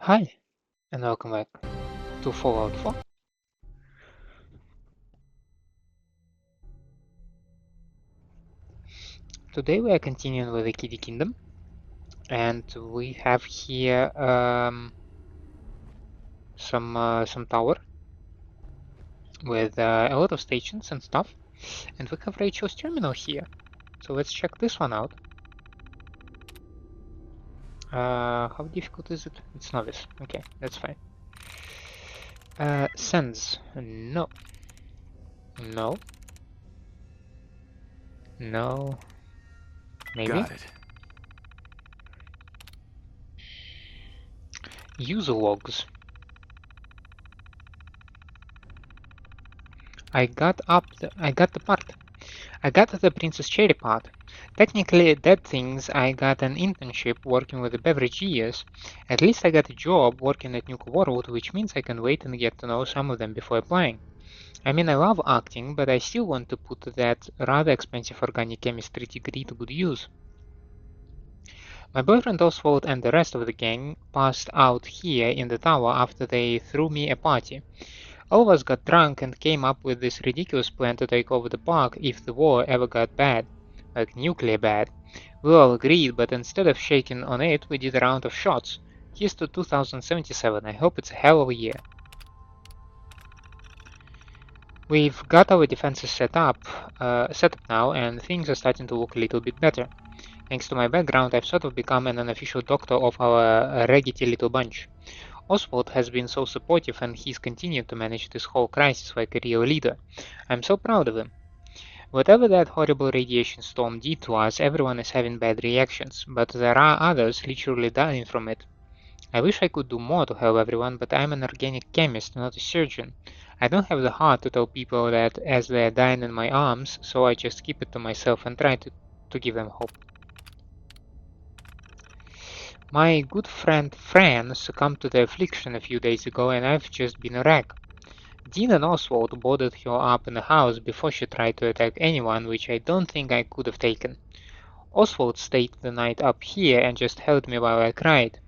Hi, and welcome back to Fallout 4. Today we are continuing with the Kiddie Kingdom, and we have here some tower with a lot of stations and stuff, and we have Rachel's terminal here. So let's check this one out. How difficult is it? It's novice. Okay, that's fine. Sends. No. No. No. Maybe. Got it. User logs. I got the part. I got the Princess Cherry part. Technically, that things I got an internship working with the beverages. At least I got a job working at Nuka World, which means I can wait and get to know some of them before applying. I mean, I love acting, but I still want to put that rather expensive organic chemistry degree to good use. My boyfriend Oswald and the rest of the gang passed out here in the tower after they threw me a party. All of us got drunk and came up with this ridiculous plan to take over the park if the war ever got bad. Like nuclear bad. We all agreed, but instead of shaking on it, we did a round of shots. Here's to 2077. I hope it's a hell of a year. We've got our defenses set up now, and things are starting to look a little bit better. Thanks to my background, I've sort of become an unofficial doctor of our raggedy little bunch. Oswald has been so supportive and he's continued to manage this whole crisis like a real leader. I'm so proud of him. Whatever that horrible radiation storm did to us, everyone is having bad reactions, but there are others literally dying from it. I wish I could do more to help everyone, but I'm an organic chemist, not a surgeon. I don't have the heart to tell people that as they're dying in my arms, so I just keep it to myself and try to give them hope. My good friend Fran succumbed to the affliction a few days ago and I've just been a wreck. Dean and Oswald boarded her up in the house before she tried to attack anyone, which I don't think I could have taken. Oswald stayed the night up here and just held me while I cried.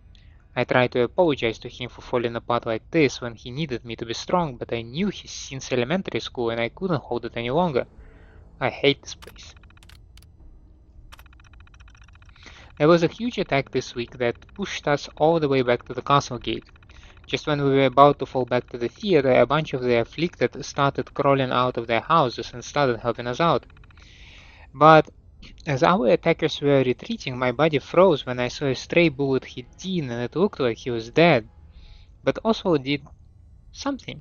I tried to apologize to him for falling apart like this when he needed me to be strong, but I knew him since elementary school and I couldn't hold it any longer. I hate this place. There was a huge attack this week that pushed us all the way back to the castle gate. Just when we were about to fall back to the theater, a bunch of the afflicted started crawling out of their houses and started helping us out. But as our attackers were retreating, my body froze when I saw a stray bullet hit Dean and it looked like he was dead. But Oswald did something.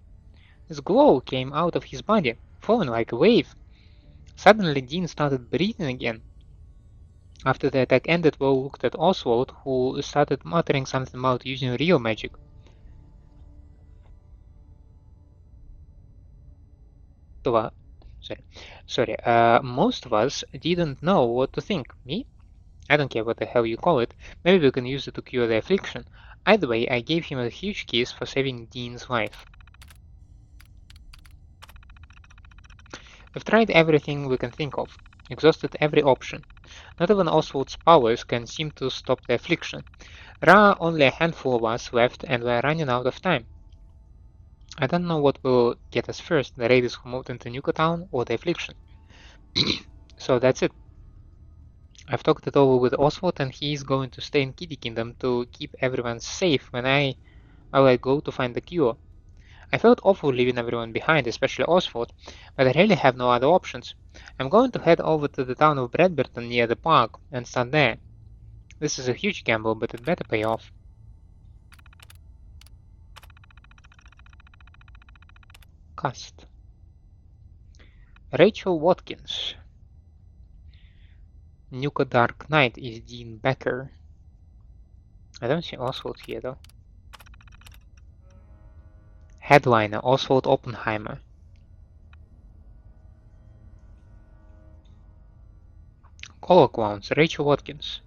This glow came out of his body, flowing like a wave. Suddenly Dean started breathing again. After the attack ended, we all looked at Oswald, who started muttering something about using real magic. Most of us didn't know what to think. Me? I don't care what the hell you call it. Maybe we can use it to cure the affliction. Either way, I gave him a huge kiss for saving Dean's life. We've tried everything we can think of, exhausted every option. Not even Oswald's powers can seem to stop the affliction. There are only a handful of us left and we're running out of time. I don't know what will get us first, the raiders who moved into Nuka-Town or the affliction. So that's it. I've talked it over with Oswald and he's going to stay in Kiddie Kingdom to keep everyone safe when I go to find the cure. I felt awful leaving everyone behind, especially Oswald, but I really have no other options. I'm going to head over to the town of Bradberton near the park and start there. This is a huge gamble, but it better pay off. Cast. Rachel Watkins. Nuka Dark Knight is Dean Becker. I don't see Oswald here though. Headliner Oswald Oppenheimer. Color Clowns Rachel Watkins.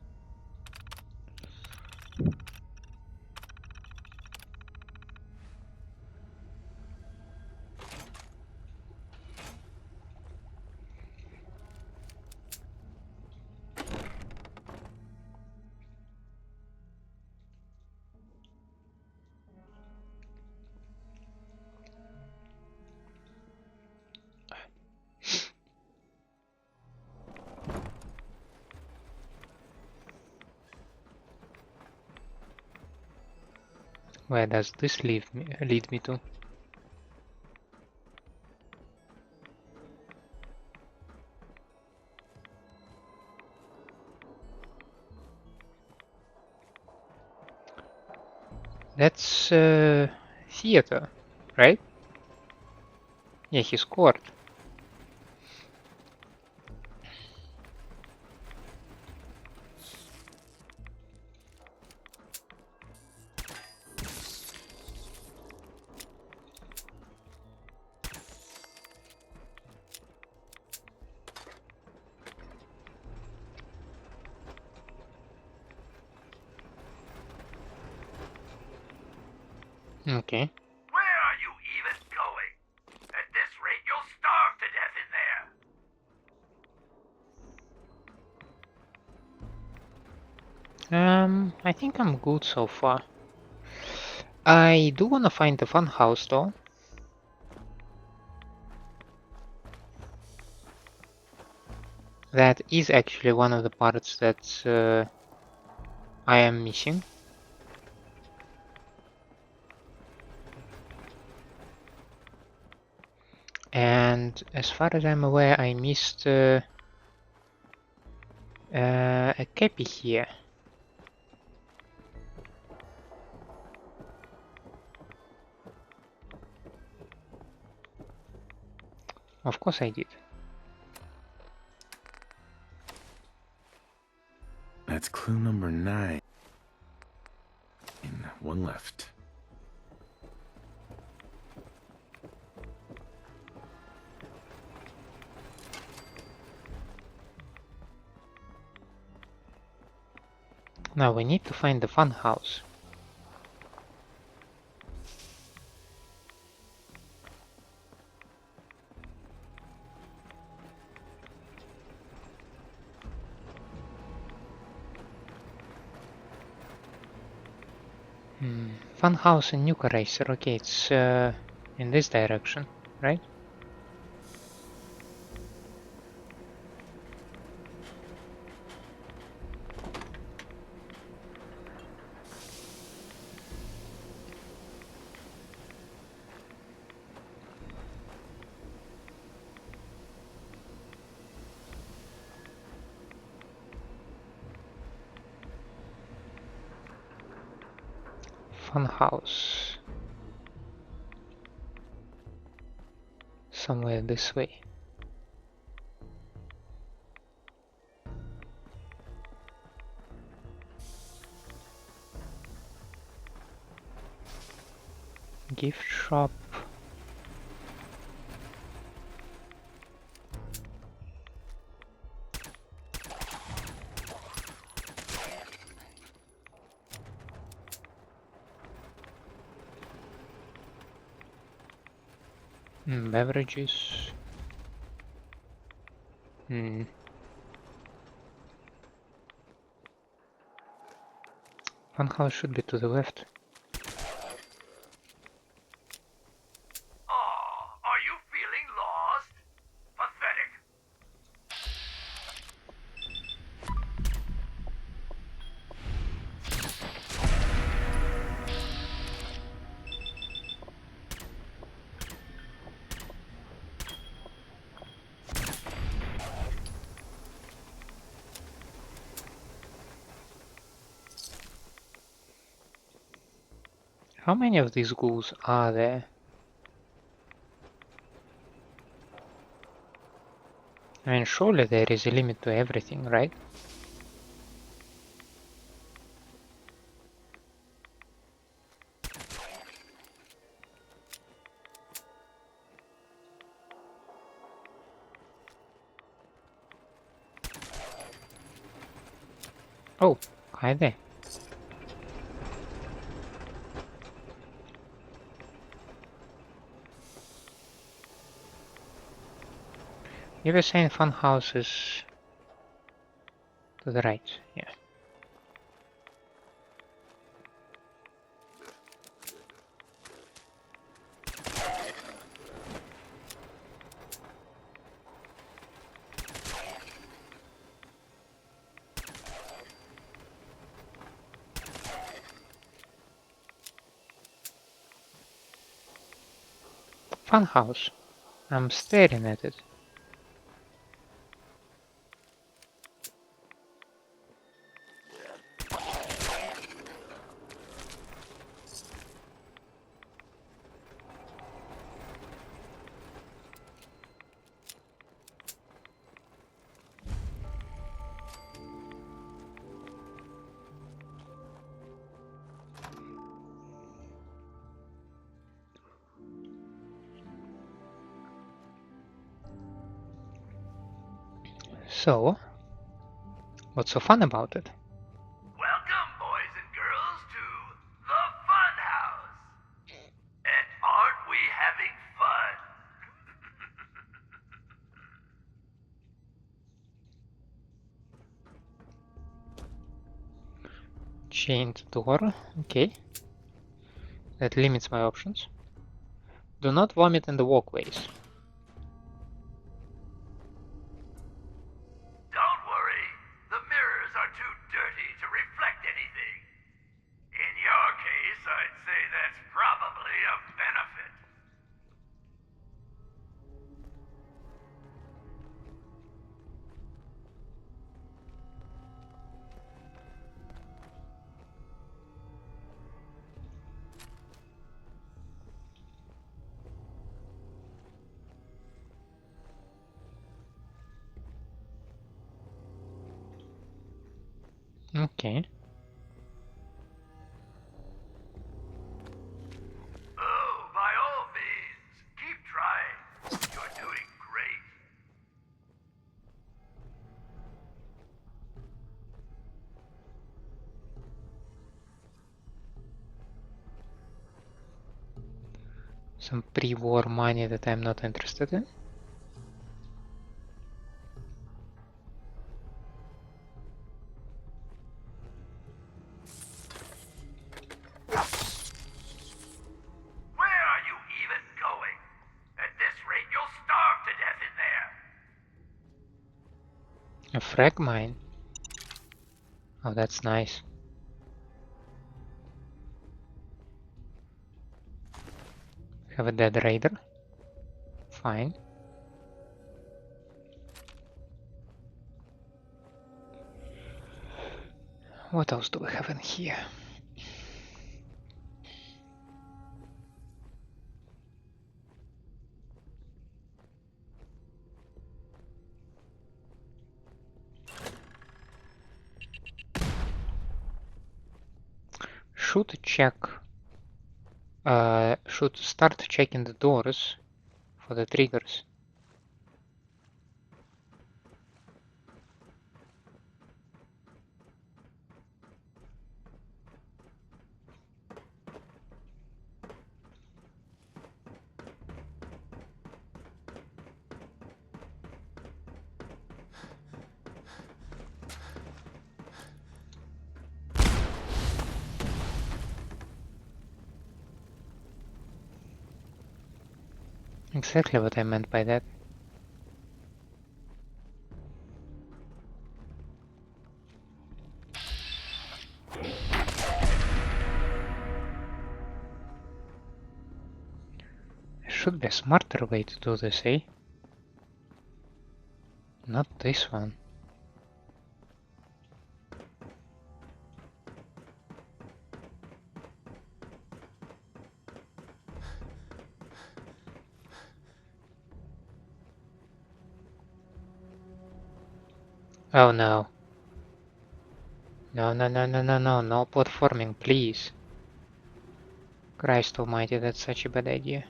Where does this lead me to? That's theater, right? Yeah, he scored. Okay. Where are you even going? At this rate, you'll starve to death in there. I think I'm good so far. I do wanna find the fun house though. That is actually one of the parts that I am missing. And as far as I'm aware, I missed a Cappy here. Of course I did. That's clue number 9. One left. Now we need to find the fun house. Fun house in Nuka Racer. Okay, it's in this direction, right? Fun house. Somewhere this way. Gift shop. Beverages. Fun house should be to the left. Are you feeling lost? Pathetic. How many of these ghouls are there? I mean, surely there is a limit to everything, right? Oh, hi there. You were saying fun houses to the right, yeah. Funhouse. I'm staring at it. So, what's so fun about it? Welcome, boys and girls, to the Fun House. And aren't we having fun? Chained door. Okay. That limits my options. Do not vomit in the walkways. Don't worry, the mirrors are too dirty to reflect anything. In your case, I'd say that's probably a benefit. Okay. Oh, by all means, keep trying. You're doing great. Some pre-war money that I'm not interested in. Where are you even going? At this rate, you'll starve to death in there. A frag mine. Oh, that's nice. Have a dead raider. Fine. What else do we have in here? Should check. Should start checking the doors for the triggers. Exactly what I meant by that. There should be a smarter way to do this, eh? Not this one. Oh no. No, no, no, no, no, no, no platforming, please. Christ almighty, that's such a bad idea.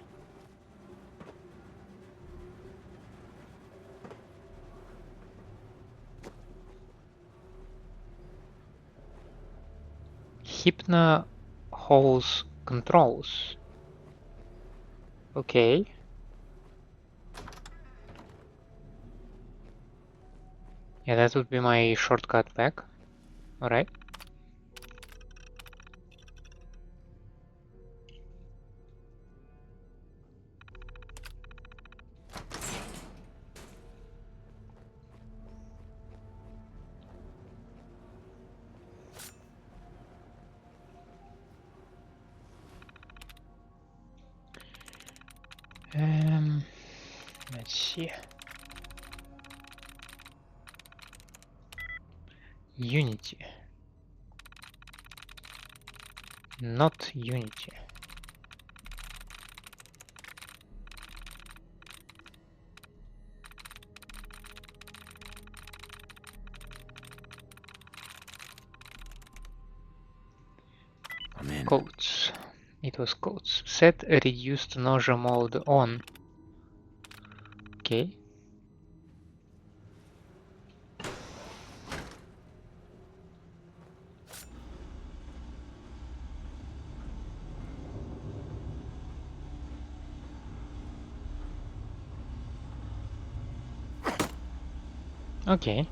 Hypno holds controls. Okay. Yeah, that would be my shortcut back. Alright. Let's see. Unity. Not Unity. I'm in. Codes. It was codes. Set reduced nausea mode on. Okay. Okay.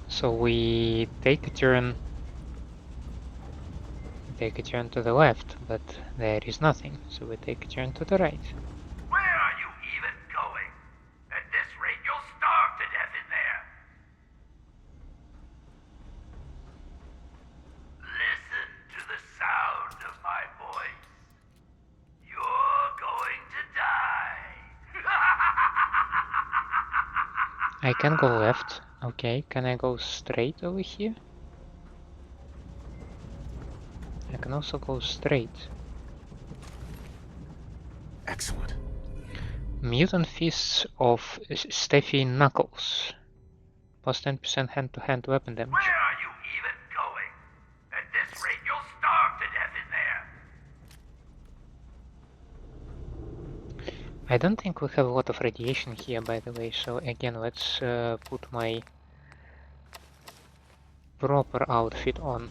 So we take a turn. Take a turn to the left, but there is nothing. So we take a turn to the right. Where are you even going? At this rate, you'll starve to death in there. Listen to the sound of my voice. You're going to die. I can go left. Okay, can I go straight over here? I can also go straight. Excellent. Mutant Fists of Steffi Knuckles. Plus 10% hand-to-hand weapon damage. Where are you even going? At this rate, you'll starve to death in there. I don't think we have a lot of radiation here, by the way, so again, let's put my proper outfit on.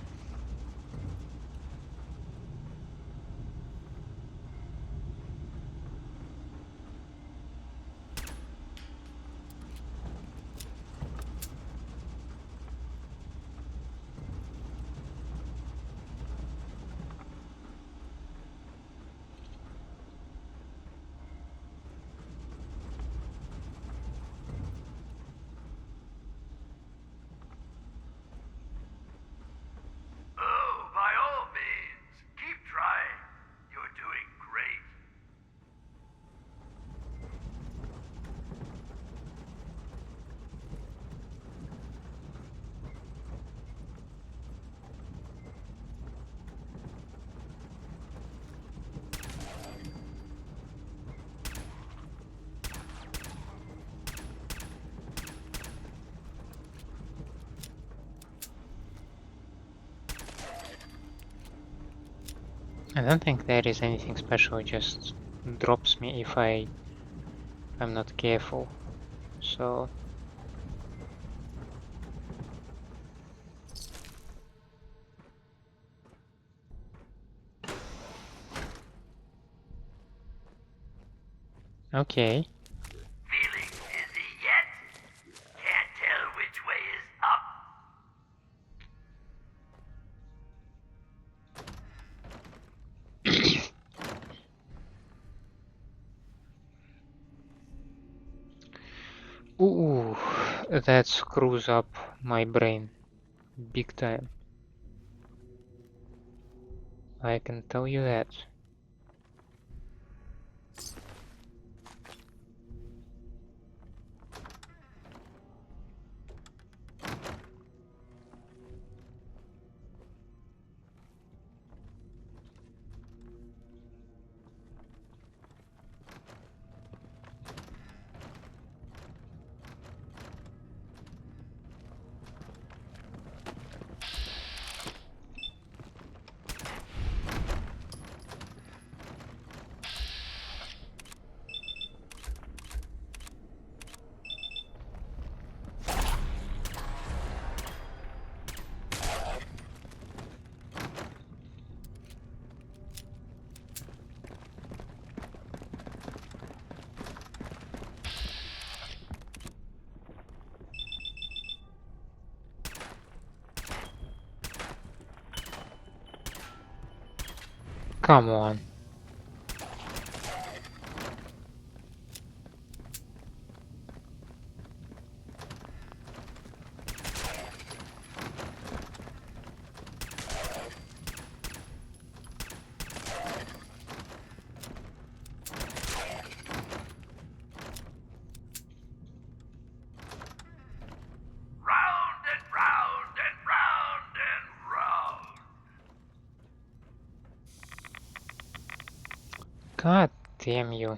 Oh, by all means, keep trying. You're doing great. I don't think there is anything special, it just drops me if I'm not careful. So okay. Feeling dizzy yet? Can't tell which way is up. Ooh, that screws up my brain big time. I can tell you that. Come on. God damn you.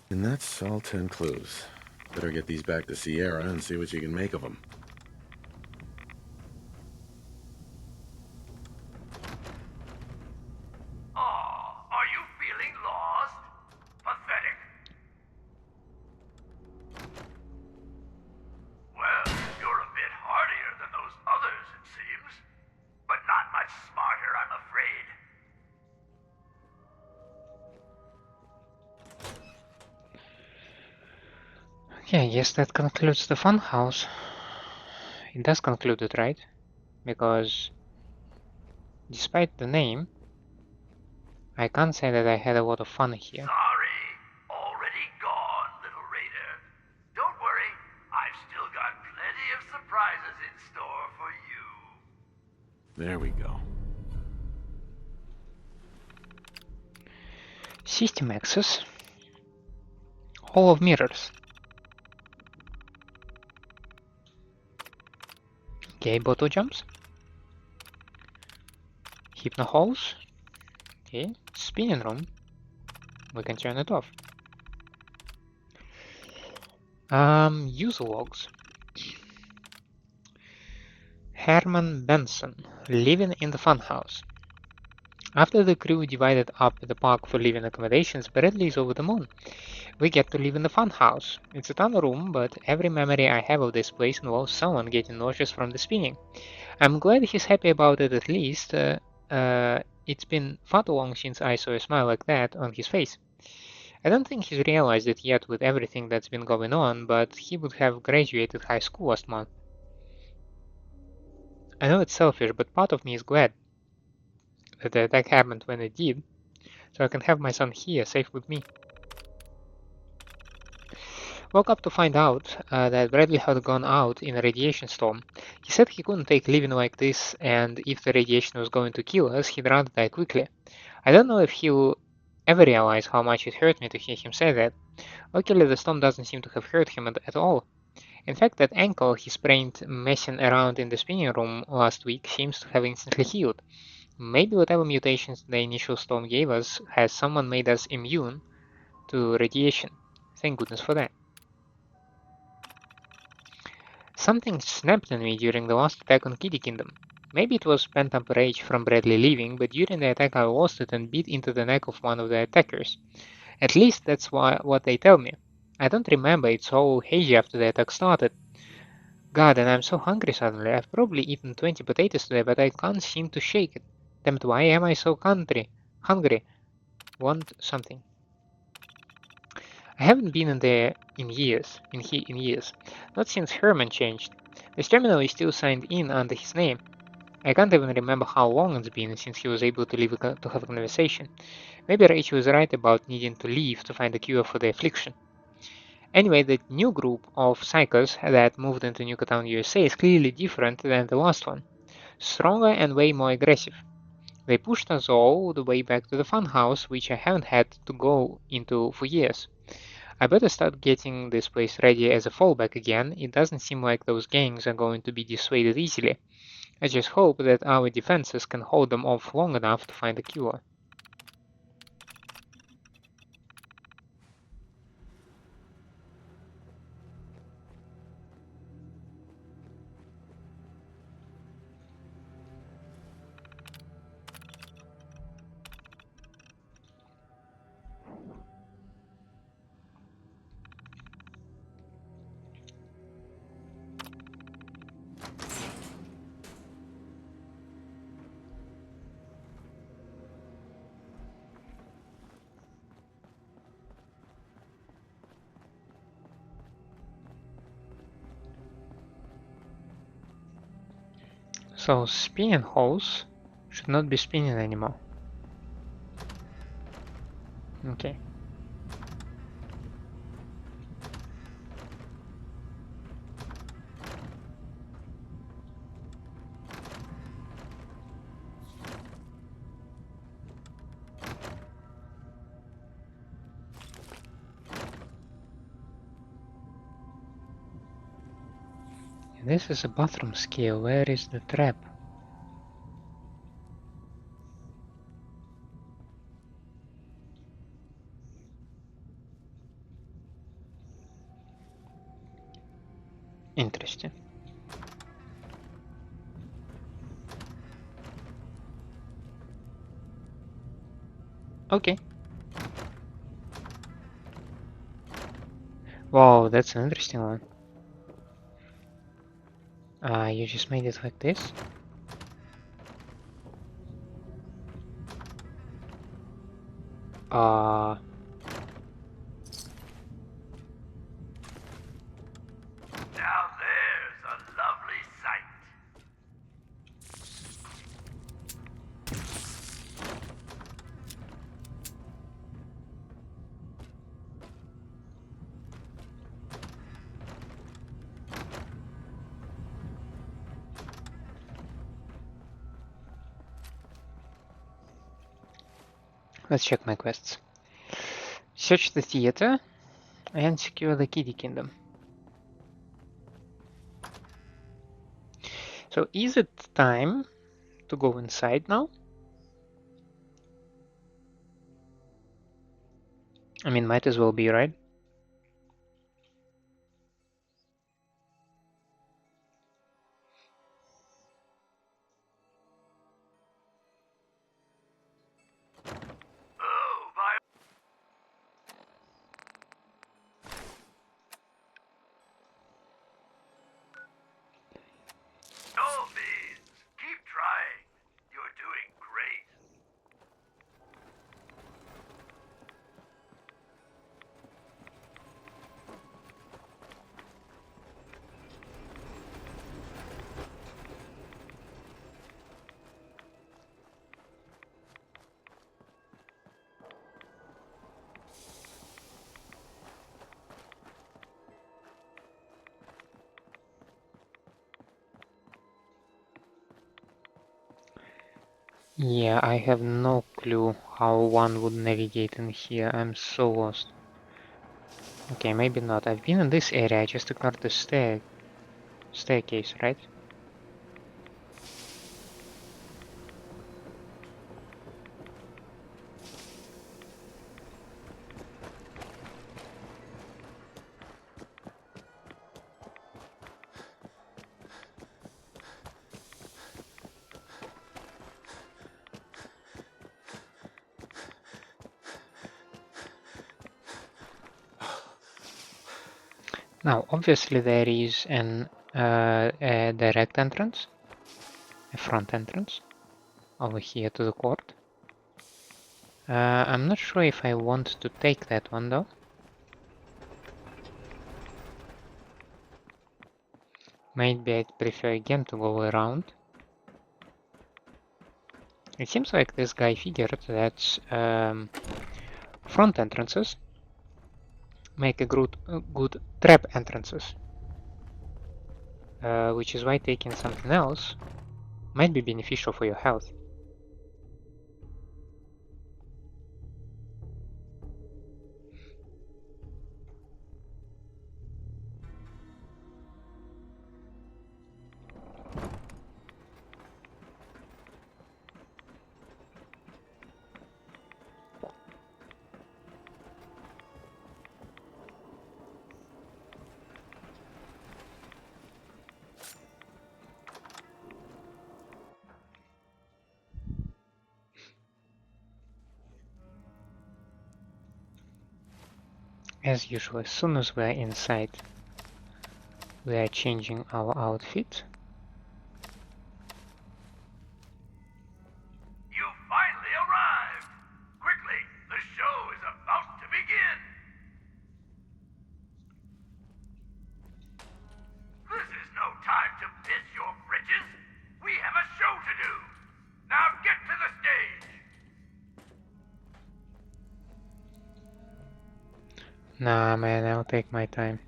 And that's all 10 clues. Better get these back to Sierra and see what you can make of them. Aw, are you feeling lost? Pathetic. Well, you're a bit hardier than those others, it seems. But not much smarter, I'm afraid. Okay, I guess that concludes the fun house. It does conclude it, right? Because despite the name, I can't say that I had a lot of fun here. Sorry, already gone, little raider. Don't worry, I've still got plenty of surprises in store for you. There we go. System access. Hall of Mirrors. Okay, bottle jumps. Hypno holes. Okay, spinning room. We can turn it off. User logs. Herman Benson, living in the funhouse. After the crew divided up the park for living accommodations, Bradley is over the moon. We get to live in the funhouse. It's a tiny room, but every memory I have of this place involves someone getting nauseous from the spinning. I'm glad he's happy about it at least. It's been far too long since I saw a smile like that on his face. I don't think he's realized it yet with everything that's been going on, but he would have graduated high school last month. I know it's selfish, but part of me is glad that the attack happened when it did, so I can have my son here, safe with me. Woke up to find out that Bradley had gone out in a radiation storm. He said he couldn't take living like this, and if the radiation was going to kill us, he'd rather die quickly. I don't know if he'll ever realize how much it hurt me to hear him say that. Luckily, the storm doesn't seem to have hurt him at all. In fact, that ankle he sprained messing around in the spinning room last week seems to have instantly healed. Maybe whatever mutations the initial storm gave us has someone made us immune to radiation. Thank goodness for that. Something snapped in me during the last attack on Kiddie Kingdom. Maybe it was pent-up rage from Bradley leaving, but during the attack I lost it and beat into the neck of one of the attackers. At least that's what they tell me. I don't remember, it's all hazy after the attack started. God, and I'm so hungry suddenly. I've probably eaten 20 potatoes today, but I can't seem to shake it. Damn it, why am I so hungry? Want something. I haven't been in there in years. Not since Herman changed. This terminal is still signed in under his name. I can't even remember how long it's been since he was able to have a conversation. Maybe Rachel was right about needing to leave to find a cure for the affliction. Anyway, the new group of psychos that moved into Nuka-Town, USA is clearly different than the last one. Stronger and way more aggressive. They pushed us all the way back to the funhouse, which I haven't had to go into for years. I better start getting this place ready as a fallback again. It doesn't seem like those gangs are going to be dissuaded easily. I just hope that our defenses can hold them off long enough to find a cure. So spinning holes should not be spinning anymore. Okay. This is a bathroom scale. Where is the trap? Okay. Wow, that's an interesting one. You just made it like this? Uh, Now there's a lovely sight. let's check my quests. Search the theater and secure the Kiddie Kingdom. So is it time to go inside now? I mean, might as well be, right? Oh, by all means, keep trying. You're doing great. Yeah, I have no clue how one would navigate in here. I'm so lost. Okay, maybe not. I've been in this area, I just ignored the staircase, right? Now, obviously there is a direct entrance, a front entrance, over here to the court. I'm not sure if I want to take that one though. Maybe I'd prefer again to go around. It seems like this guy figured that front entrances make a good trap entrances. Which is why taking something else might be beneficial for your health. As usual, as soon as we're inside, we are changing our outfit. You finally arrived. Quickly, the show is about to begin. This is no time to piss your britches. We have a show to do. Now get to the stage. Nah, man, I'll take my time.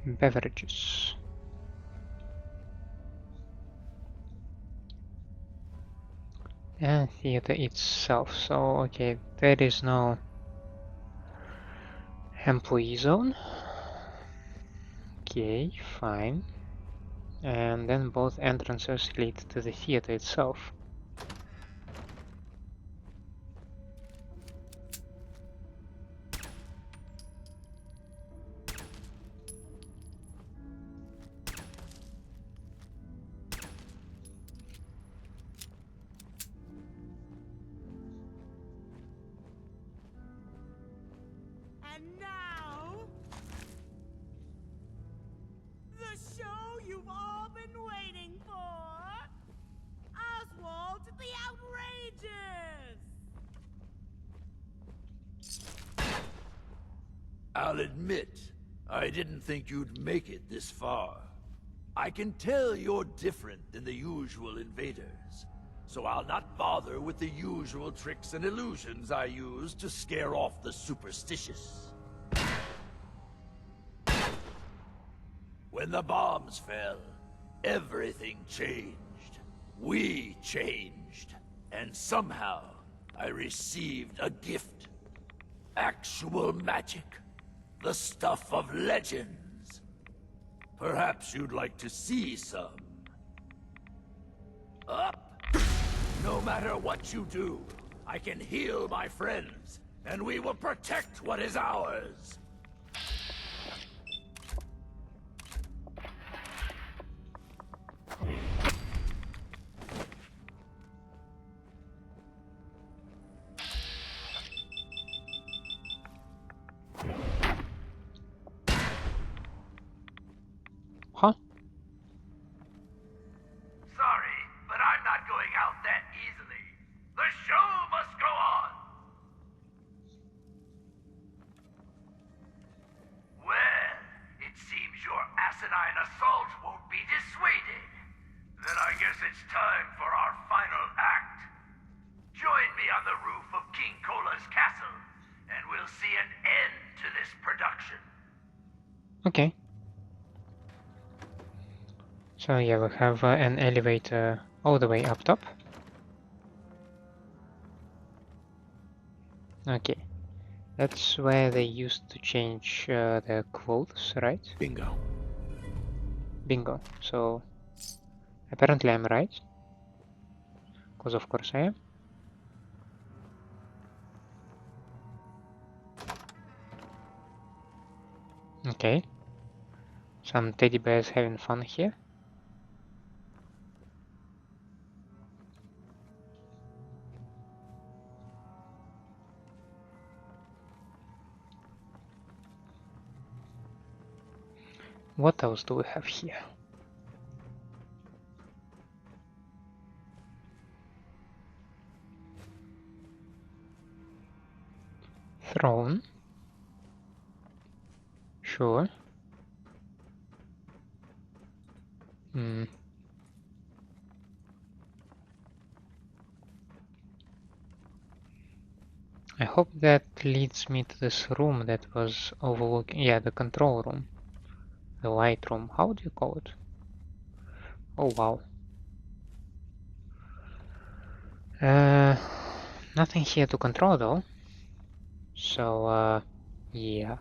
Beverages. And theater itself. So, okay, there is no employee zone. Okay, fine. And then both entrances lead to the theater itself. And now, the show you've all been waiting for! Oswald the Outrageous! I'll admit, I didn't think you'd make it this far. I can tell you're different than the usual invaders, so I'll not bother with the usual tricks and illusions I use to scare off the superstitious. When the bombs fell, everything changed. We changed. And somehow, I received a gift. Actual magic. The stuff of legends. Perhaps you'd like to see some. Up! No matter what you do, I can heal my friends, and we will protect what is ours. Huh? Sorry, but I'm not going out that easily. The show must go on. Well, it seems your asinine assault won't be dissuaded. Then I guess it's time for our final act. Join me on the roof of King Cola's castle, and we'll see an end to this production. Okay. So yeah, we have an elevator all the way up top. Okay. That's where they used to change their clothes, right? Bingo. Bingo. So apparently I'm right. Because of course I am. Okay. Some teddy bears having fun here. What else do we have here? Throne. Sure. Hmm. I hope that leads me to this room that was overlooking, yeah, the control room. The light room, how do you call it? Oh wow. Nothing here to control though. So, yeah.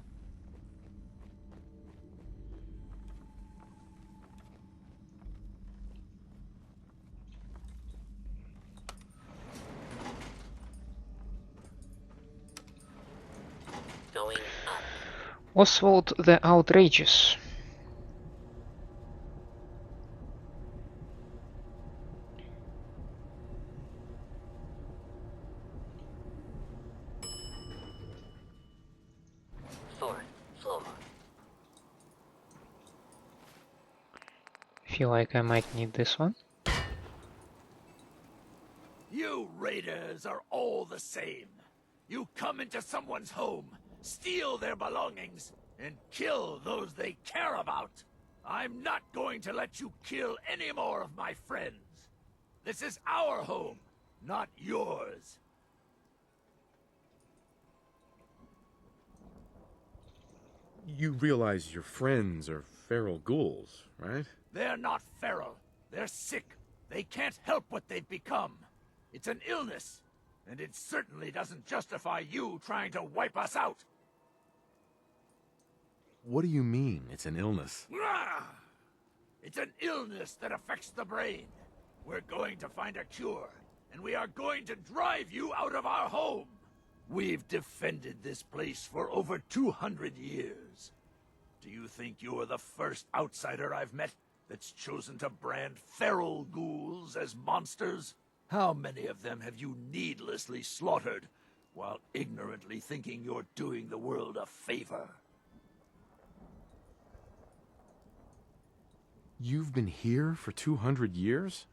Going up. Oswald the Outrageous. Fourth floor. Feel like I might need this one. You raiders are all the same. You come into someone's home, steal their belongings, and kill those they care about. I'm not going to let you kill any more of my friends. This is our home, not yours. You realize your friends are feral ghouls, right? They're not feral. They're sick. They can't help what they've become. It's an illness, and it certainly doesn't justify you trying to wipe us out. What do you mean, it's an illness? It's an illness that affects the brain. We're going to find a cure, and we are going to drive you out of our home. We've defended this place for over 200 years. Do you think you're the first outsider I've met that's chosen to brand feral ghouls as monsters? How many of them have you needlessly slaughtered while ignorantly thinking you're doing the world a favor? You've been here for 200 years?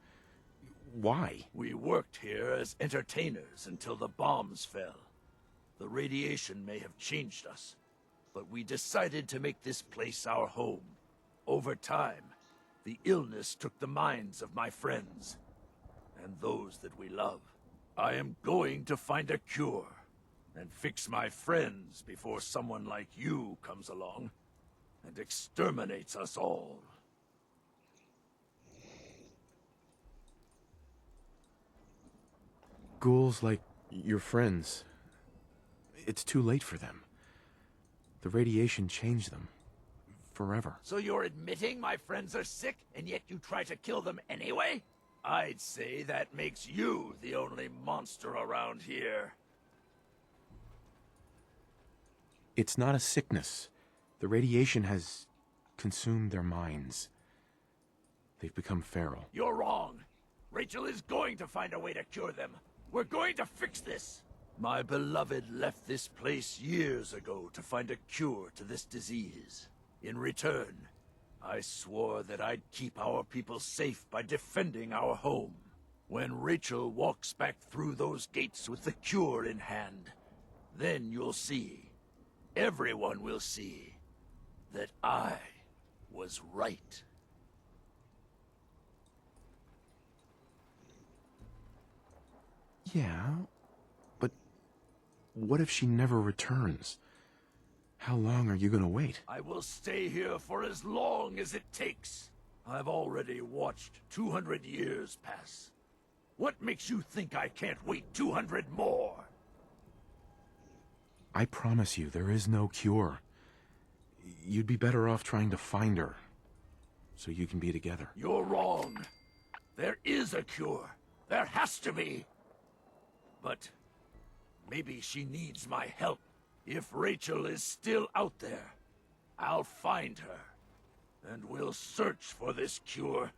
Why? We worked here as entertainers until the bombs fell. The radiation may have changed us, but we decided to make this place our home. Over time, the illness took the minds of my friends, and those that we love. I am going to find a cure, and fix my friends before someone like you comes along and exterminates us all. Ghouls like your friends. It's too late for them. The radiation changed them. Forever. So you're admitting my friends are sick, and yet you try to kill them anyway? I'd say that makes you the only monster around here. It's not a sickness. The radiation has consumed their minds. They've become feral. You're wrong. Rachel is going to find a way to cure them. We're going to fix this. My beloved left this place years ago to find a cure to this disease. In return, I swore that I'd keep our people safe by defending our home. When Rachel walks back through those gates with the cure in hand, then you'll see, everyone will see, that I was right. Yeah, but what if she never returns? How long are you gonna wait? I will stay here for as long as it takes. I've already watched 200 years pass. What makes you think I can't wait 200 more? I promise you, there is no cure. You'd be better off trying to find her, so you can be together. You're wrong. There is a cure. There has to be. But maybe she needs my help. If Rachel is still out there, I'll find her, and we'll search for this cure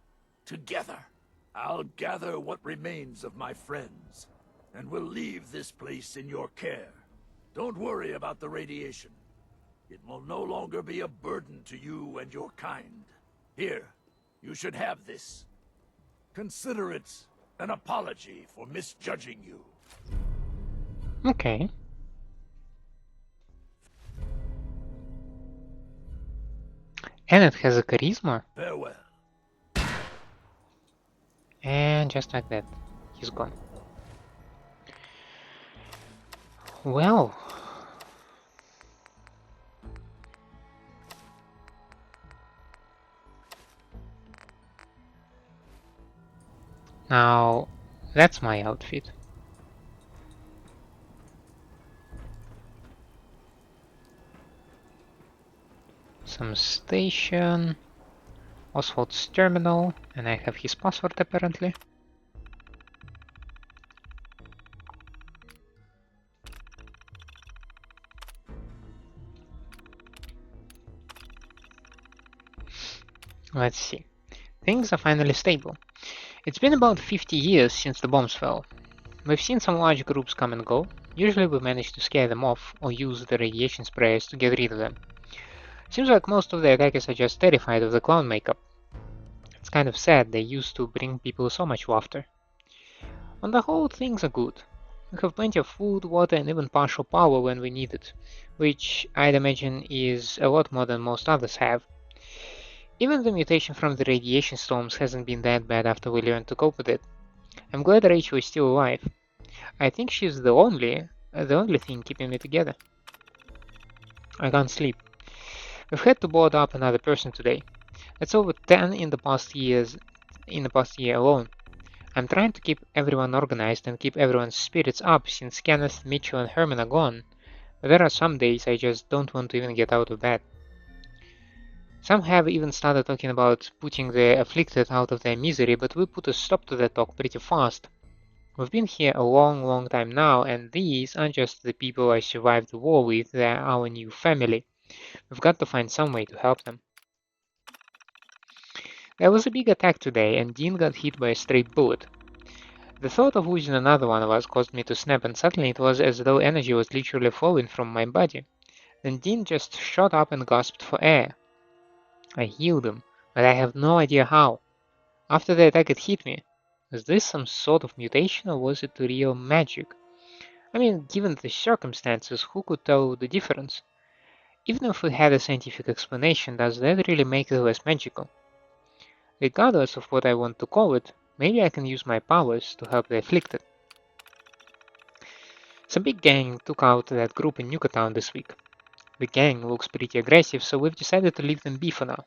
together. I'll gather what remains of my friends, and we'll leave this place in your care. Don't worry about the radiation. It will no longer be a burden to you and your kind. Here, you should have this. Consider it an apology for misjudging you. Okay. And it has a charisma. Farewell. And just like that, he's gone. Well. Now, that's my outfit. Some station, Oswald's terminal, and I have his password apparently. Let's see. Things are finally stable. It's been about 50 years since the bombs fell. We've seen some large groups come and go. Usually we manage to scare them off or use the radiation sprayers to get rid of them. Seems like most of the attackers are just terrified of the clown makeup. It's kind of sad, they used to bring people so much laughter. On the whole, things are good. We have plenty of food, water, and even partial power when we need it, which I'd imagine is a lot more than most others have. Even the mutation from the radiation storms hasn't been that bad after we learned to cope with it. I'm glad Rachel is still alive. I think she's the only thing keeping me together. I can't sleep. We've had to board up another person today. That's over 10 in the past year alone. I'm trying to keep everyone organized and keep everyone's spirits up since Kenneth, Mitchell, and Herman are gone, but there are some days I just don't want to even get out of bed. Some have even started talking about putting the afflicted out of their misery, but we put a stop to that talk pretty fast. We've been here a long time now, and these aren't just the people I survived the war with, they're our new family. We've got to find some way to help them. There was a big attack today, and Dean got hit by a stray bullet. The thought of losing another one of us caused me to snap, and suddenly it was as though energy was literally flowing from my body. Then Dean just shot up and gasped for air. I healed him, but I have no idea how. After the attack it hit me. Was this some sort of mutation, or was it real magic? I mean, given the circumstances, who could tell the difference? Even if we had a scientific explanation, does that really make it less magical? Regardless of what I want to call it, maybe I can use my powers to help the afflicted. Some big gang took out that group in Nuka-Town this week. The gang looks pretty aggressive, so we've decided to leave them be for now.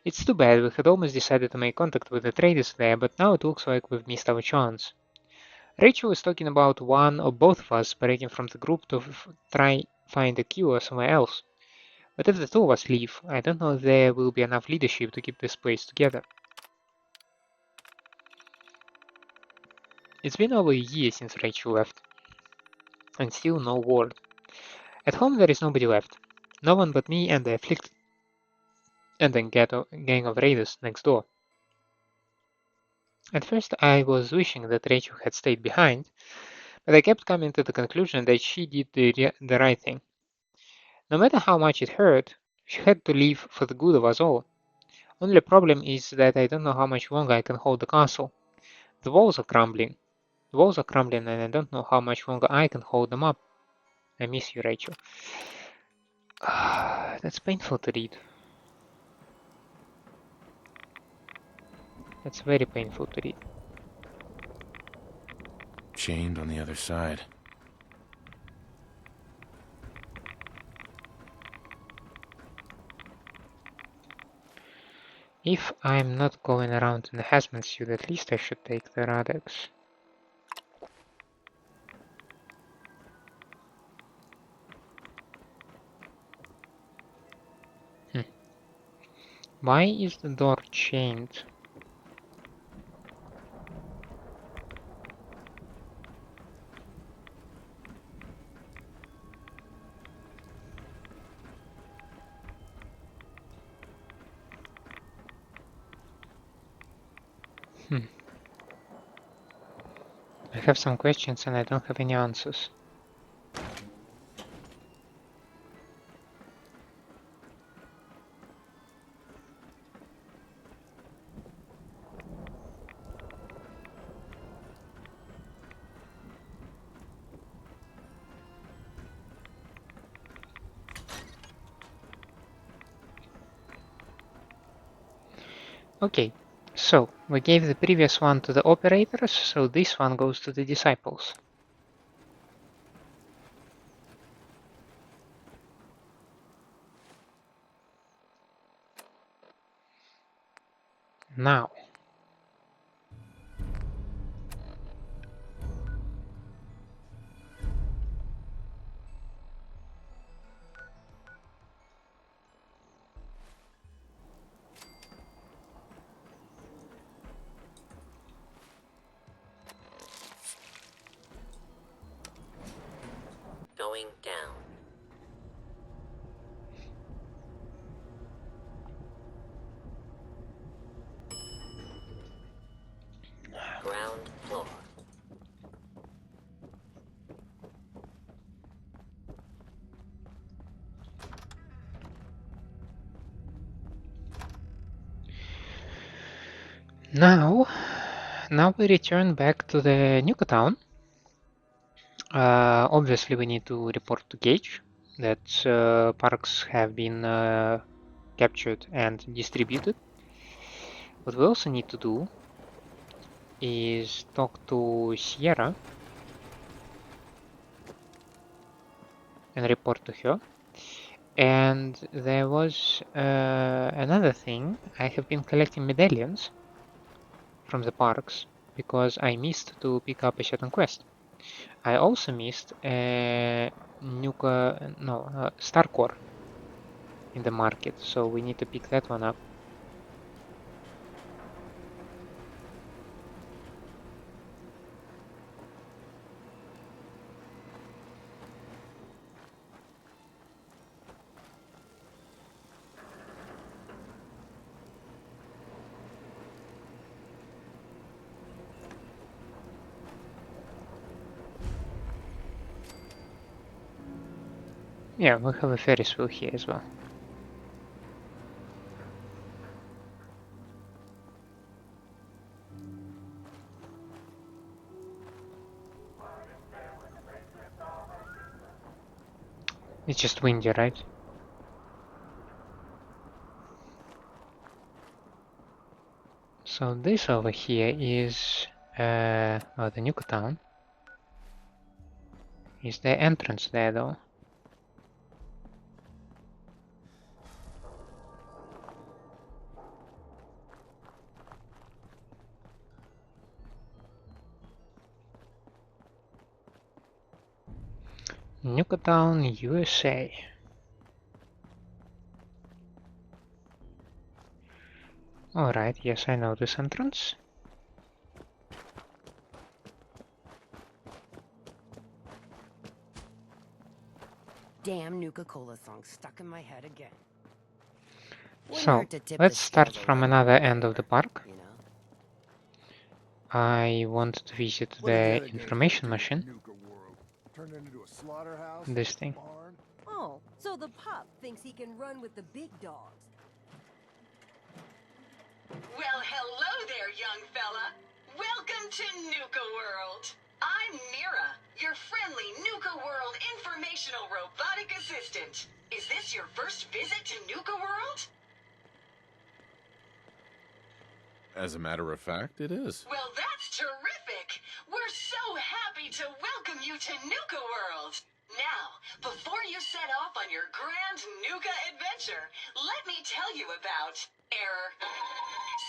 It's too bad, we had almost decided to make contact with the traders there, but now it looks like we've missed our chance. Rachel is talking about one or both of us separating from the group to try find a cure somewhere else. But if the two of us leave, I don't know if there will be enough leadership to keep this place together. It's been over a year since Rachel left, and still no word. At home there is nobody left. No one but me and the afflicted, and the gang of raiders next door. At first I was wishing that Rachel had stayed behind, but I kept coming to the conclusion that she did the right thing. No matter how much it hurt, she had to leave for the good of us all. Only problem is that I don't know how much longer I can hold the castle. The walls are crumbling. And I don't know how much longer I can hold them up. I miss you, Rachel. That's painful to read. That's very painful to read. Chained on the other side. If I'm not going around in a hazmat suit, at least I should take the Radex. Why is the door chained? I have some questions and I don't have any answers. Okay, so we gave the previous one to the operators, so this one goes to the disciples. Now. Going down. Ground floor. Now we return back to the Nuka-Town. Obviously we need to report to Gage that parks have been captured and distributed. What we also need to do is talk to Sierra and report to her. And there was another thing. I have been collecting medallions from the parks because I missed to pick up a certain quest. I also missed a Star Core. in the market, so we need to pick that one up. Yeah, we have a Ferris wheel here as well. It's just windy, right? So this over here is the Nuka-Town. Is the entrance there though? Nuka-Town, USA. Alright, yes, I know this entrance. Damn Nuka-Cola song stuck in my head again. So, let's start from another end of the park. You know? I want to visit the information machine. This thing. Oh, so the pup thinks he can run with the big dogs. Well, hello there, young fella. Welcome to Nuka World. I'm NIRA, your friendly Nuka World informational robotic assistant. Is this your first visit to Nuka World? As a matter of fact, it is. Well, that's terrific. We're so happy to welcome you to Nuka World. Now, before you set off on your grand Nuka adventure, let me tell you about error,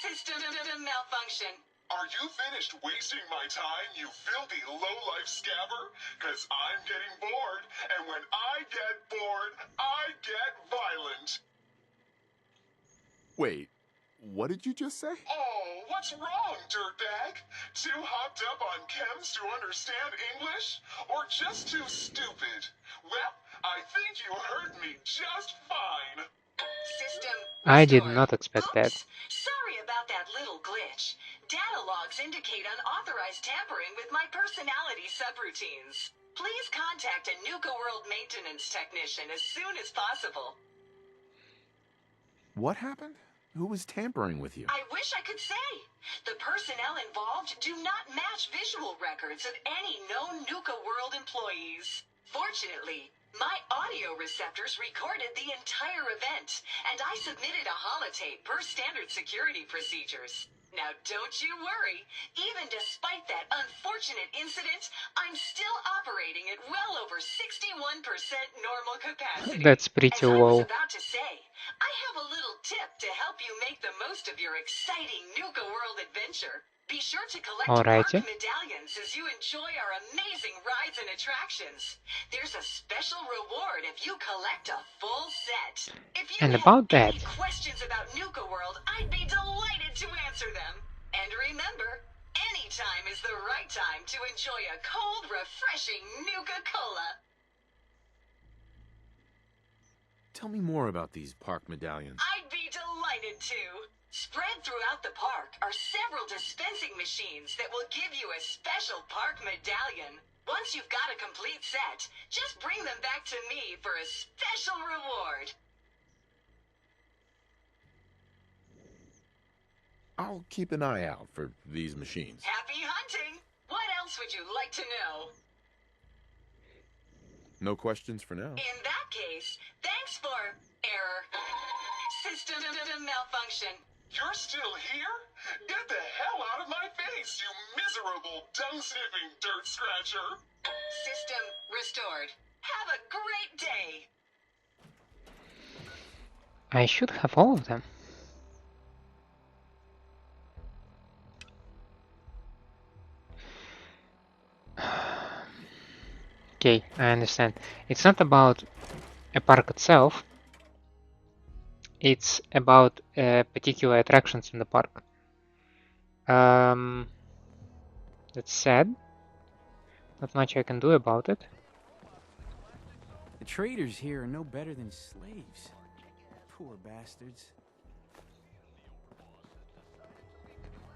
system malfunction. Are you finished wasting my time, you filthy low-life scabber? 'Cause I'm getting bored, and when I get bored, I get violent. Wait, what did you just say? Oh, what's wrong, dirtbag? Too hopped up on chems to understand English? Or just too stupid? Well, I think you heard me just fine. System I did restored. not expect that. Oops, sorry about that little glitch. Data logs indicate unauthorized tampering with my personality subroutines. Please contact a Nuka World maintenance technician as soon as possible. What happened? Who was tampering with you? I wish I could say. The personnel involved do not match visual records of any known Nuka World employees. Fortunately, my audio receptors recorded the entire event, and I submitted a holotape per standard security procedures. Now don't you worry, even despite that unfortunate incident, I'm still operating at well over 61% normal capacity. That's pretty As I was low. about to say, I have a little tip to help you make the most of your exciting Nuka World adventure. Be sure to collect Alrighty. park medallions as you enjoy our amazing rides and attractions. There's a special reward if you collect a full set. If you And have about any that- questions about Nuka World, I'd be delighted to answer them. And remember, any time is the right time to enjoy a cold, refreshing Nuka-Cola. Tell me more about these park medallions. I'd be delighted to. Spread throughout the park are several dispensing machines that will give you a special park medallion. Once you've got a complete set, just bring them back to me for a special reward. I'll keep an eye out for these machines. Happy hunting! What else would you like to know? No questions for now. In that case, thanks for error. System malfunction. You're still here? Get the hell out of my face, you miserable, dung-sniffing dirt scratcher! System restored. Have a great day. I should have all of them. Okay, I understand. It's not about a park itself. It's about particular attractions in the park. That's sad. Not much I can do about it. The traders here are no better than slaves. Poor bastards.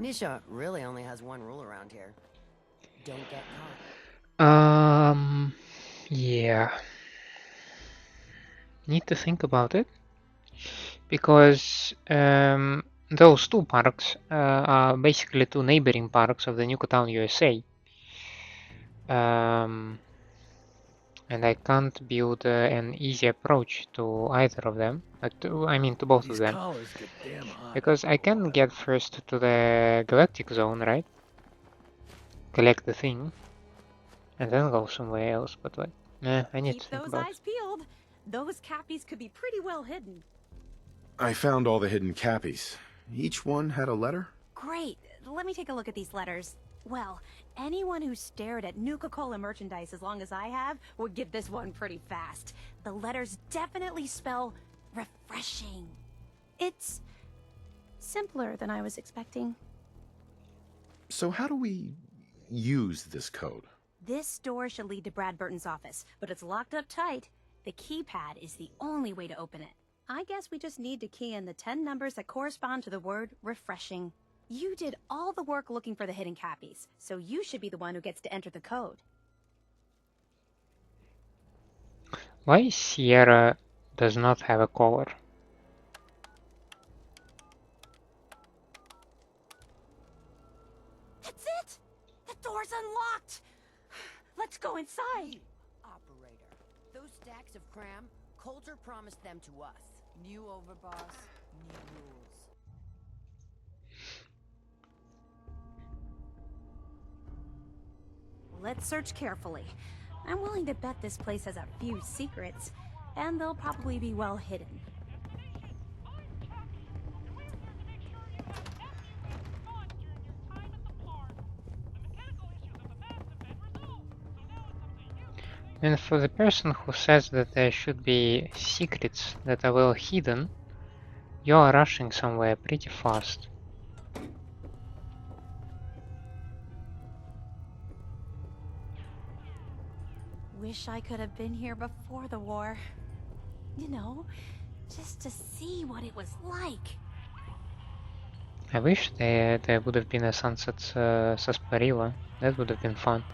Nisha really only has one rule around here. Don't get caught. Yeah. Need to think about it. Because those two parks are basically two neighboring parks of the Nuka-Town, USA. And I can't build an easy approach to either of them. I mean, to both of them. Because I can get first to the Galactic Zone, right? Collect the thing. And then go somewhere else, but like, I need to think Keep those about eyes peeled. Those Cappies could be pretty well hidden. I found all the hidden Cappies. Each one had a letter? Great. Let me take a look at these letters. Well, anyone who stared at Nuka-Cola merchandise as long as I have would get this one pretty fast. The letters definitely spell refreshing. It's simpler than I was expecting. So how do we use this code? This door should lead to Bradberton's office, but it's locked up tight. The keypad is the only way to open it. I guess we just need to key in the 10 numbers that correspond to the word refreshing. You did all the work looking for the hidden Cappies, so you should be the one who gets to enter the code. why Sierra does not have a collar. That's it! The door's unlocked! Let's go inside! Operator, those stacks of cram, Coulter promised them to us. New overboss, new rules. Let's search carefully. I'm willing to bet this place has a few secrets, and they'll probably be well hidden. And for the person who says that there should be secrets that are well hidden, you are rushing somewhere pretty fast. Wish I could have been here before the war. You know, just to see what it was like. I wish there would have been a Sunset Sarsaparilla. That would have been fun.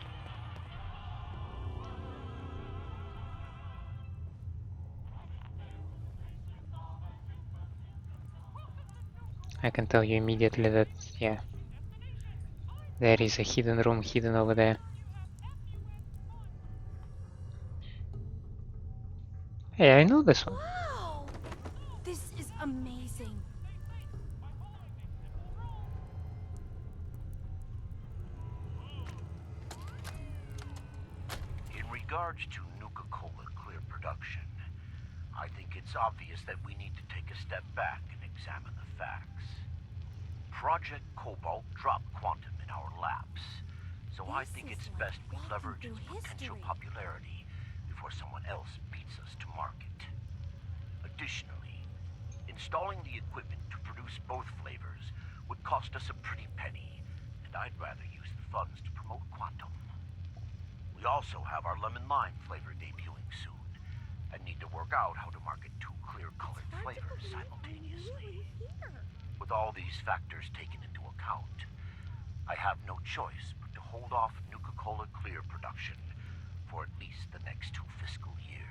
I can tell you immediately that, yeah, there is a hidden room hidden over there. Hey, I know this one. Wow! This is amazing. In regards to Nuka-Cola Clear production, I think it's obvious that we need to take a step back and examine the facts. Project Cobalt dropped Quantum in our laps, so I think it's best we leverage its potential popularity before someone else beats us to market. Additionally, installing the equipment to produce both flavors would cost us a pretty penny, and I'd rather use the funds to promote Quantum. We also have our lemon lime flavor debuting soon, and need to work out how to market two clear-colored flavors simultaneously. With all these factors taken into account, I have no choice but to hold off Nuka-Cola Clear production for at least the next 2 fiscal years.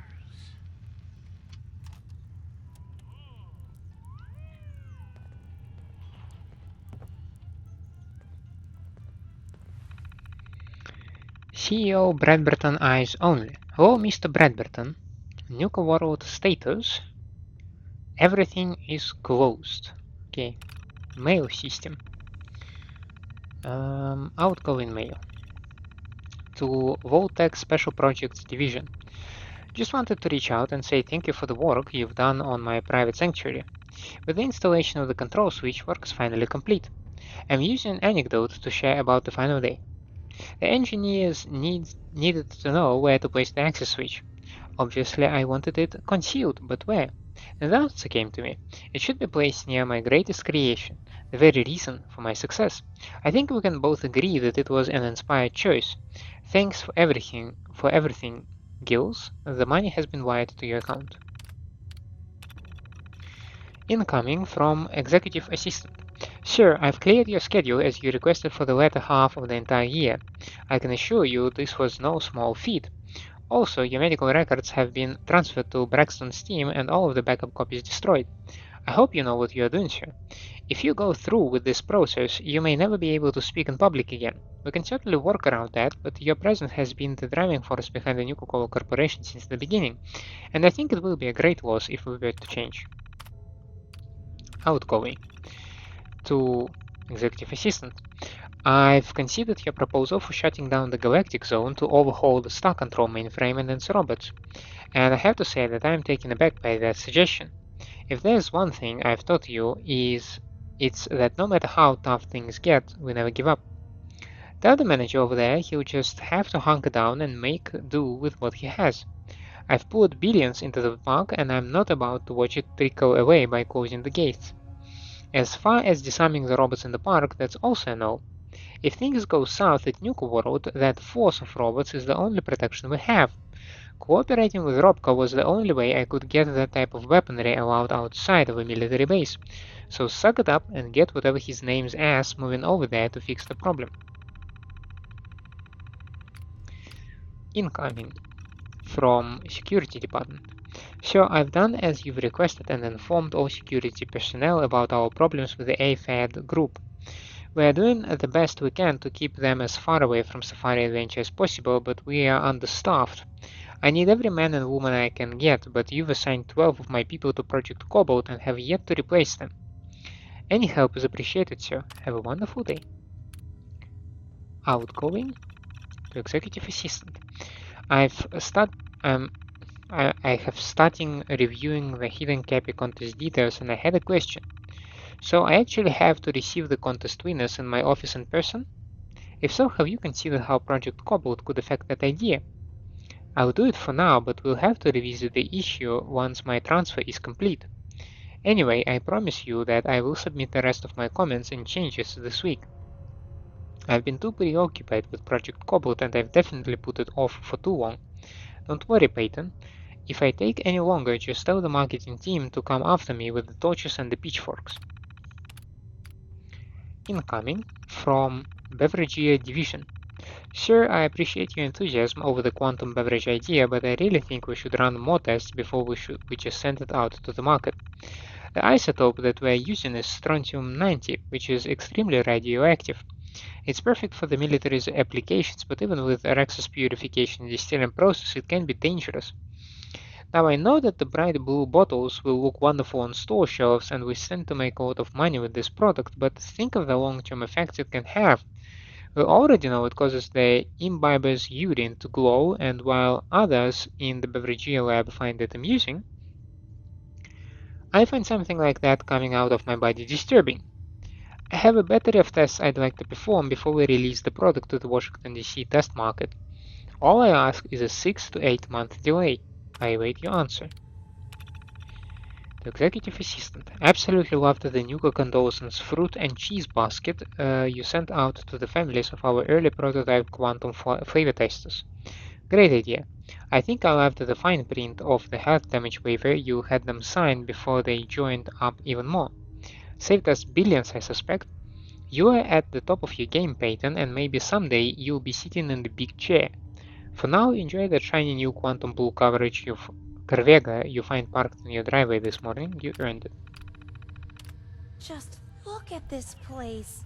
CEO Bradberton eyes only. Hello, Mr. Bradberton. Nuka World status. Everything is closed. Okay. Mail system. Outgoing mail. To Voltec Special Projects Division. Just wanted to reach out and say thank you for the work you've done on my private sanctuary. With the installation of the control switch, work is finally complete. I'm using an anecdote to share about the final day. The engineers needed to know where to place the access switch. Obviously, I wanted it concealed, but where? Then the answer came to me. It should be placed near my greatest creation, the very reason for my success. I think we can both agree that it was an inspired choice. Thanks for everything, Gills. The money has been wired to your account. Incoming from Executive Assistant. Sir, I've cleared your schedule as you requested for the latter half of the entire year. I can assure you this was no small feat. Also, your medical records have been transferred to Braxton's team and all of the backup copies destroyed. I hope you know what you are doing, sir. If you go through with this process, you may never be able to speak in public again. We can certainly work around that, but your presence has been the driving force behind the Nuka-Cola Corporation since the beginning, and I think it will be a great loss if we were to change. Outgoing. To Executive Assistant. I've considered your proposal for shutting down the Galactic Zone to overhaul the Star Control mainframe and its robots, and I have to say that I am taken aback by that suggestion. If there's one thing I've taught you, it's that no matter how tough things get, we never give up. Tell the manager over there he'll just have to hunker down and make do with what he has. I've poured billions into the park and I'm not about to watch it trickle away by closing the gates. As far as disarming the robots in the park, that's also a no. If things go south at Nuka World, that force of robots is the only protection we have. Cooperating with Robka was the only way I could get that type of weaponry allowed outside of a military base. So suck it up and get whatever his name's ass moving over there to fix the problem. Incoming from Security Department. So I've done as you've requested and informed all security personnel about our problems with the AFAD group. We are doing the best we can to keep them as far away from Safari Adventure as possible, but we are understaffed. I need every man and woman I can get, but you've assigned 12 of my people to Project Cobalt and have yet to replace them. Any help is appreciated, sir. Have a wonderful day. Outgoing to Executive Assistant. I have starting reviewing the hidden Cappy contest details and I had a question. So I actually have to receive the contest winners in my office in person? If so, have you considered how Project Cobalt could affect that idea? I'll do it for now, but we'll have to revisit the issue once my transfer is complete. Anyway, I promise you that I will submit the rest of my comments and changes this week. I've been too preoccupied with Project Cobalt and I've definitely put it off for too long. Don't worry, Peyton. If I take any longer, just tell the marketing team to come after me with the torches and the pitchforks. Incoming from Beveragier Division. Sir, I appreciate your enthusiasm over the quantum beverage idea, but I really think we should run more tests before we just send it out to the market. The isotope that we're using is strontium-90, which is extremely radioactive. It's perfect for the military's applications, but even with Rex's purification and distilling process, it can be dangerous. Now I know that the bright blue bottles will look wonderful on store shelves and we stand to make a lot of money with this product, but think of the long-term effects it can have. We already know it causes the imbiber's urine to glow, and while others in the Beveragier lab find it amusing, I find something like that coming out of my body disturbing. I have a battery of tests I'd like to perform before we release the product to the Washington DC test market. All I ask is a 6 to 8 month delay. I await your answer. The Executive Assistant. Absolutely loved the Nuka Condolence fruit and cheese basket you sent out to the families of our early prototype quantum flavor testers. Great idea. I think I loved the fine print of the health damage waiver you had them sign before they joined up even more. Saved us billions, I suspect. You are at the top of your game, Peyton, and maybe someday you'll be sitting in the big chair. For now, enjoy the shiny new quantum blue coverage Corvega you find parked in your driveway this morning. You earned it. Just look at this place.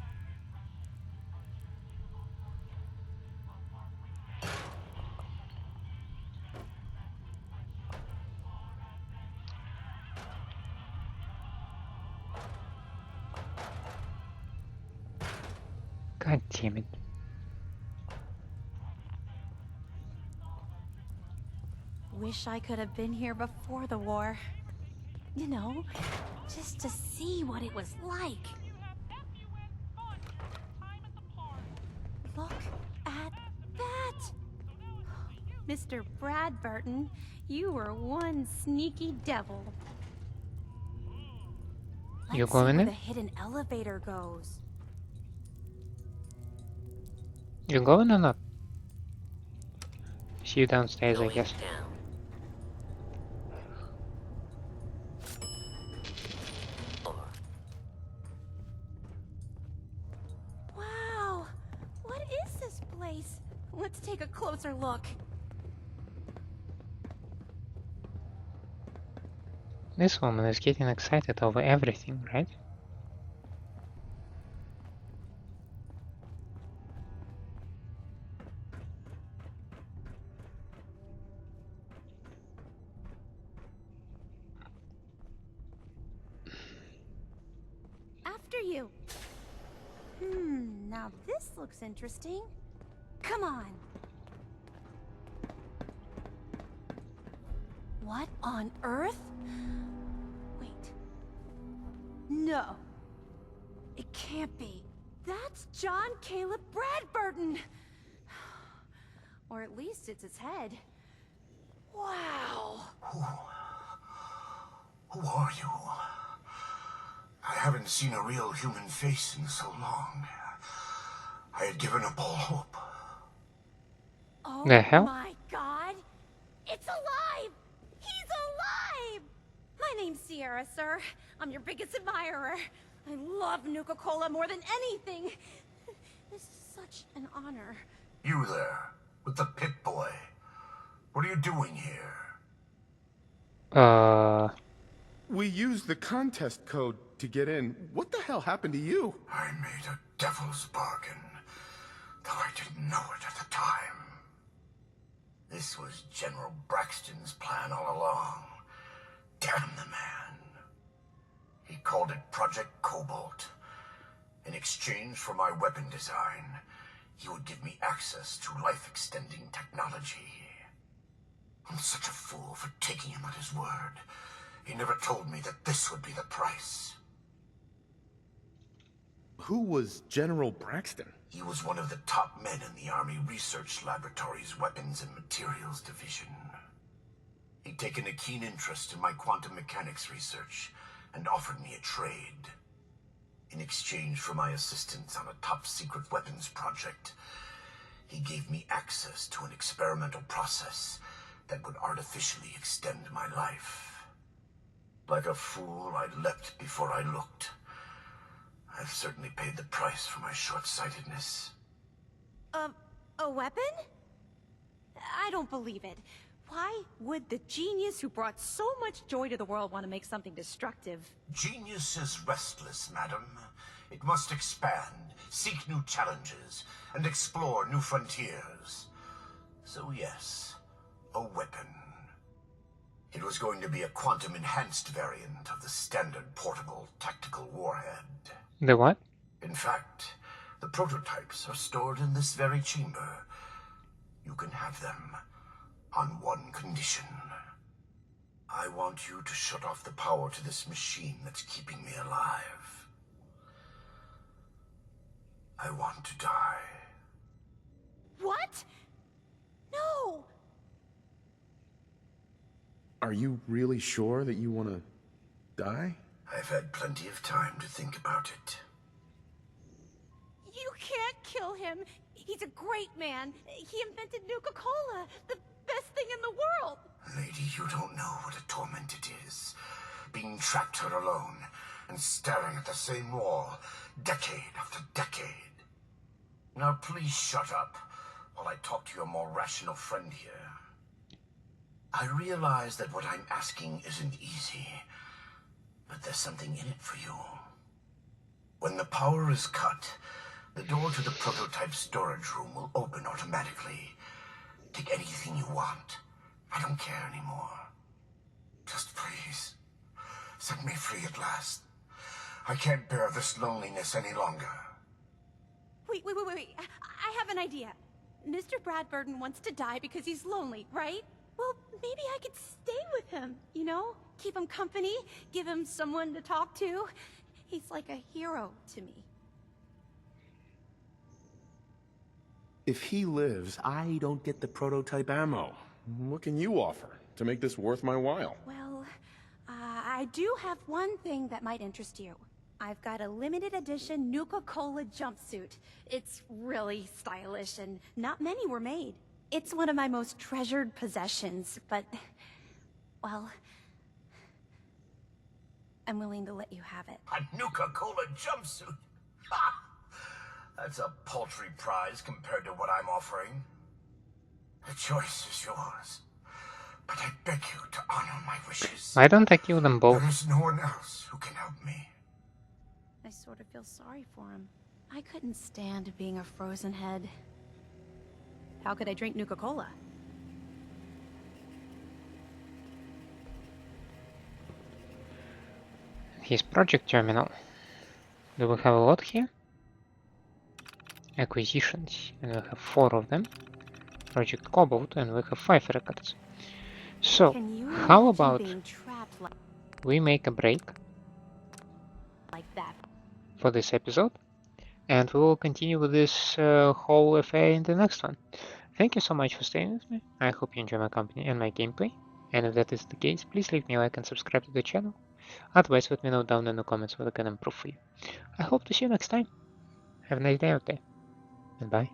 God damn it. Wish I could have been here before the war. You know, just to see what it was like. Look at that! Mr. Bradberton, you were one sneaky devil. You Let's see going where in? the hidden elevator goes. You going or not? See you downstairs, I guess. Down. Wow! What is this place? Let's take a closer look. This woman is getting excited over everything, right? After you. Now this looks interesting. Come on. What on earth? Wait. No. It can't be. That's John Caleb Bradberton. Or at least it's his head. Wow. Who are you? I haven't seen a real human face in so long. I had given up all hope. Oh The hell? my god! It's alive! He's alive! My name's Sierra, sir. I'm your biggest admirer. I love Nuka-Cola more than anything. This is such an honor. You there, with the pit boy. What are you doing here? We used the contest code to get in. What the hell happened to you? I made a devil's bargain, though I didn't know it at the time. This was General Braxton's plan all along. Damn the man. He called it Project Cobalt. In exchange for my weapon design, he would give me access to life-extending technology. I'm such a fool for taking him at his word. He never told me that this would be the price. Who was General Braxton? He was one of the top men in the Army Research Laboratory's Weapons and Materials Division. He'd taken a keen interest in my quantum mechanics research and offered me a trade. In exchange for my assistance on a top-secret weapons project, he gave me access to an experimental process that would artificially extend my life. Like a fool, I leapt before I looked. I've certainly paid the price for my short-sightedness. A weapon? I don't believe it. Why would the genius who brought so much joy to the world want to make something destructive? Genius is restless, madam. It must expand, seek new challenges, and explore new frontiers. So yes, a weapon. It was going to be a quantum-enhanced variant of the standard portable tactical warhead. The what? In fact, the prototypes are stored in this very chamber. You can have them on one condition. I want you to shut off the power to this machine that's keeping me alive. I want to die. What? No! Are you really sure that you want to die? I've had plenty of time to think about it. You can't kill him. He's a great man. He invented Nuka-Cola, the best thing in the world. Lady, you don't know what a torment it is. Being trapped here alone and staring at the same wall, decade after decade. Now please shut up while I talk to your more rational friend here. I realize that what I'm asking isn't easy, but there's something in it for you. When the power is cut, the door to the prototype storage room will open automatically. Take anything you want. I don't care anymore. Just please, set me free at last. I can't bear this loneliness any longer. Wait. I have an idea. Mr. Bradberton wants to die because he's lonely, right? Well, maybe I could stay with him, you know? Keep him company, give him someone to talk to. He's like a hero to me. If he lives, I don't get the prototype ammo. What can you offer to make this worth my while? Well, I I do have one thing that might interest you. I've got a limited edition Nuka-Cola jumpsuit. It's really stylish and not many were made. It's one of my most treasured possessions, but, well, I'm willing to let you have it. A Nuka-Cola jumpsuit? Ha! That's a paltry prize compared to what I'm offering. The choice is yours. But I beg you to honor my wishes. Why don't I kill them both? There is no one else who can help me. I sort of feel sorry for him. I couldn't stand being a frozen head. How could I drink Nuka-Cola? His project terminal. Do we have a lot here? Acquisitions, and we have 4 of them. Project Cobalt, and we have 5 records. So, how about we make a break like that? For this episode, and we will continue with this whole affair in the next one. Thank you so much for staying with me. I hope you enjoy my company and my gameplay, and if that is the case, please leave me a like and subscribe to the channel. Otherwise, let me know down in the comments what I can improve for you. I hope to see you next time. Have a nice day out there, and bye.